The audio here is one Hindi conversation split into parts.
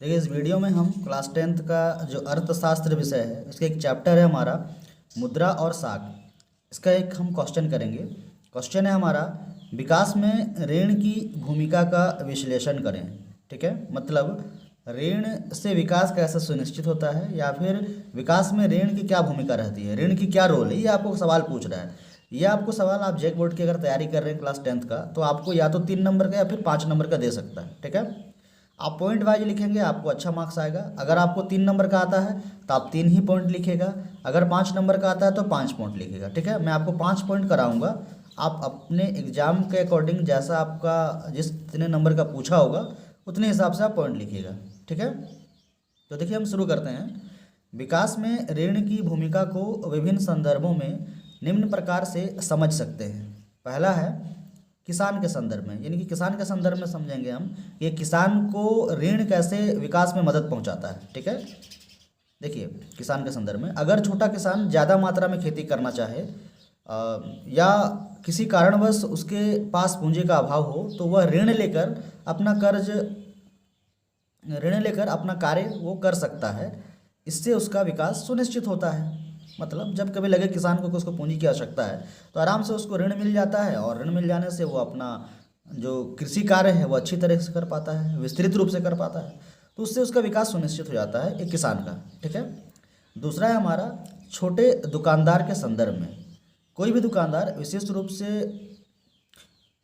देखिए इस वीडियो में हम क्लास 10th का जो अर्थशास्त्र विषय है उसका एक चैप्टर है हमारा मुद्रा और साख। इसका एक हम क्वेश्चन करेंगे। क्वेश्चन है हमारा विकास में ऋण की भूमिका का विश्लेषण करें। ठीक है, मतलब ऋण से विकास कैसे सुनिश्चित होता है या फिर विकास में ऋण की क्या भूमिका रहती है, ऋण की क्या रोल है, ये आपको सवाल पूछ रहा है। ये आपको सवाल आप जेक बोर्ड की अगर तैयारी कर रहे हैं क्लास 10th का तो आपको या तो 3 नंबर का या फिर 5 नंबर का दे सकता है। ठीक है, आप पॉइंट वाइज लिखेंगे आपको अच्छा मार्क्स आएगा। अगर आपको 3 नंबर का आता है तो आप 3 ही पॉइंट लिखेगा, अगर 5 नंबर का आता है तो 5 पॉइंट लिखेगा। ठीक है, मैं आपको 5 पॉइंट कराऊंगा, आप अपने एग्जाम के अकॉर्डिंग जैसा आपका जितने नंबर का पूछा होगा उतने हिसाब से आप पॉइंट लिखिएगा। ठीक है, तो देखिए हम शुरू करते हैं। विकास में ऋण की भूमिका को विभिन्न संदर्भों में निम्न प्रकार से समझ सकते हैं। पहला है किसान के संदर्भ में, यानी कि किसान के संदर्भ में समझेंगे हम कि किसान को ऋण कैसे विकास में मदद पहुंचाता है। ठीक है, देखिए किसान के संदर्भ में अगर छोटा किसान ज़्यादा मात्रा में खेती करना चाहे या किसी कारणवश उसके पास पूंजी का अभाव हो तो वह ऋण लेकर अपना कार्य वो कर सकता है। इससे उसका विकास सुनिश्चित होता है। मतलब जब कभी लगे किसान को कि उसको पूंजी की आवश्यकता है तो आराम से उसको ऋण मिल जाता है और ऋण मिल जाने से वो अपना जो कृषि कार्य है वो अच्छी तरह से कर पाता है, विस्तृत रूप से कर पाता है, तो उससे उसका विकास सुनिश्चित हो जाता है एक किसान का। ठीक है, दूसरा है हमारा छोटे दुकानदार के संदर्भ में। कोई भी दुकानदार विशेष रूप से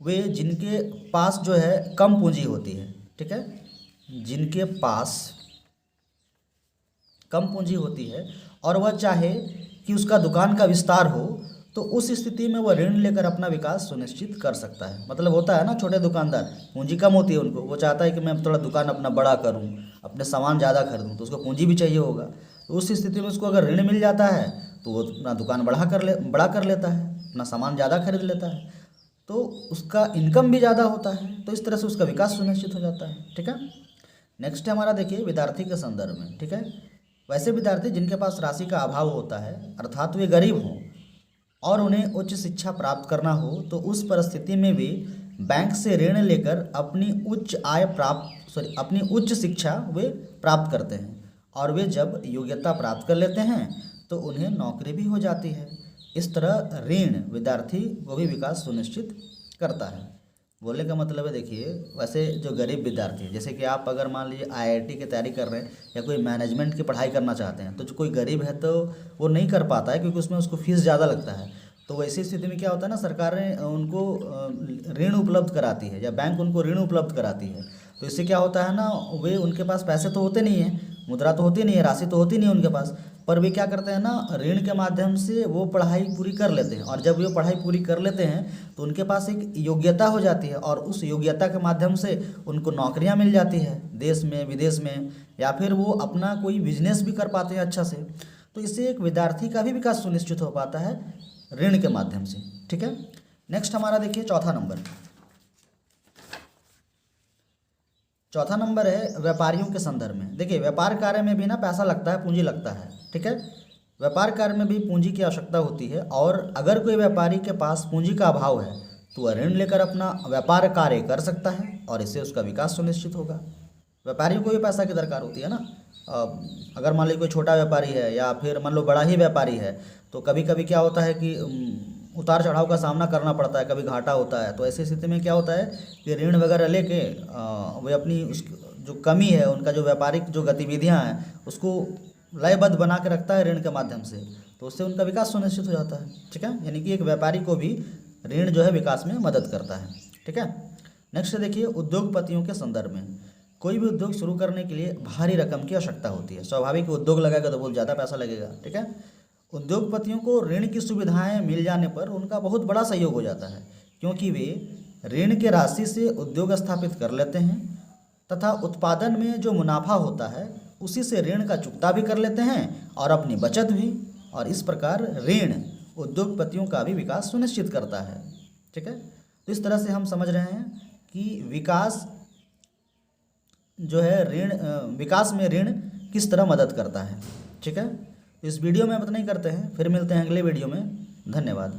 वे जिनके पास जो है कम पूंजी होती है। ठीक है, जिनके पास कम पूंजी होती है और वह चाहे कि उसका दुकान का विस्तार हो तो उस स्थिति में वह ऋण लेकर अपना विकास सुनिश्चित कर सकता है। मतलब होता है ना, छोटे दुकानदार पूंजी कम होती है उनको, वो चाहता है कि मैं थोड़ा दुकान अपना बड़ा करूं, अपने सामान ज़्यादा खरीदूं, तो उसको पूंजी भी चाहिए होगा। तो उस स्थिति में उसको अगर ऋण मिल जाता है तो वो अपना दुकान बड़ा कर लेता है, अपना सामान ज़्यादा खरीद लेता है, तो उसका इनकम भी ज़्यादा होता है, तो इस तरह से उसका विकास सुनिश्चित हो जाता है। ठीक है, नेक्स्ट है हमारा देखिए विद्यार्थी के संदर्भ में। ठीक है, वैसे विद्यार्थी जिनके पास राशि का अभाव होता है अर्थात वे गरीब हों और उन्हें उच्च शिक्षा प्राप्त करना हो तो उस परिस्थिति में वे बैंक से ऋण लेकर अपनी उच्च शिक्षा वे प्राप्त करते हैं और वे जब योग्यता प्राप्त कर लेते हैं तो उन्हें नौकरी भी हो जाती है। इस तरह ऋण विद्यार्थी को भी विकास सुनिश्चित करता है। बोलने का मतलब है देखिए, वैसे जो गरीब विद्यार्थी है, जैसे कि आप अगर मान लीजिए आईआईटी की तैयारी कर रहे हैं या कोई मैनेजमेंट की पढ़ाई करना चाहते हैं तो जो कोई गरीब है तो वो नहीं कर पाता है क्योंकि उसमें उसको फीस ज़्यादा लगता है। तो वैसी स्थिति में क्या होता है ना, सरकारें उनको ऋण उपलब्ध कराती है या बैंक उनको ऋण उपलब्ध कराती है। तो इससे क्या होता है ना, वे उनके पास पैसे तो होते नहीं हैं, मुद्रा तो होती नहीं है, राशि तो होती नहीं है उनके पास, पर वे क्या करते हैं ना, ऋण के माध्यम से वो पढ़ाई पूरी कर लेते हैं और जब वो पढ़ाई पूरी कर लेते हैं तो उनके पास एक योग्यता हो जाती है और उस योग्यता के माध्यम से उनको नौकरियां मिल जाती है देश में विदेश में, या फिर वो अपना कोई बिजनेस भी कर पाते हैं अच्छा से। तो इससे एक विद्यार्थी का भी विकास सुनिश्चित हो पाता है ऋण के माध्यम से। ठीक है, नेक्स्ट हमारा देखिए चौथा नंबर है व्यापारियों के संदर्भ में। देखिए व्यापार कार्य में भी ना पैसा लगता है, पूंजी लगता है। ठीक है, व्यापार कार्य में भी पूंजी की आवश्यकता होती है और अगर कोई व्यापारी के पास पूंजी का अभाव है तो वह ऋण लेकर अपना व्यापार कार्य कर सकता है और इससे उसका विकास सुनिश्चित होगा। व्यापारियों को भी पैसा की दरकार होती है ना। अगर मान लीजिए कोई छोटा व्यापारी है या फिर मान लो बड़ा ही व्यापारी है तो कभी कभी क्या होता है कि उतार चढ़ाव का सामना करना पड़ता है, कभी घाटा होता है। तो ऐसी स्थिति में क्या होता है कि ऋण वगैरह लेके वे अपनी उस जो कमी है, उनका जो व्यापारिक जो गतिविधियां हैं उसको लयबद्ध बना के रखता है ऋण के माध्यम से, तो उससे उनका विकास सुनिश्चित हो जाता है। ठीक है, यानी कि एक व्यापारी को भी ऋण जो है विकास में मदद करता है। ठीक है, नेक्स्ट देखिए उद्योगपतियों के संदर्भ में। कोई भी उद्योग शुरू करने के लिए भारी रकम की आवश्यकता होती है। स्वाभाविक उद्योग लगाएगा तो बहुत ज़्यादा पैसा लगेगा। ठीक है, उद्योगपतियों को ऋण की सुविधाएं मिल जाने पर उनका बहुत बड़ा सहयोग हो जाता है क्योंकि वे ऋण के राशि से उद्योग स्थापित कर लेते हैं तथा उत्पादन में जो मुनाफा होता है उसी से ऋण का चुकता भी कर लेते हैं और अपनी बचत भी, और इस प्रकार ऋण उद्योगपतियों का भी विकास सुनिश्चित करता है। ठीक है, तो इस तरह से हम समझ रहे हैं कि विकास जो है विकास में ऋण किस तरह मदद करता है। ठीक है, इस वीडियो में अब इतना ही करते हैं, फिर मिलते हैं अगले वीडियो में। धन्यवाद।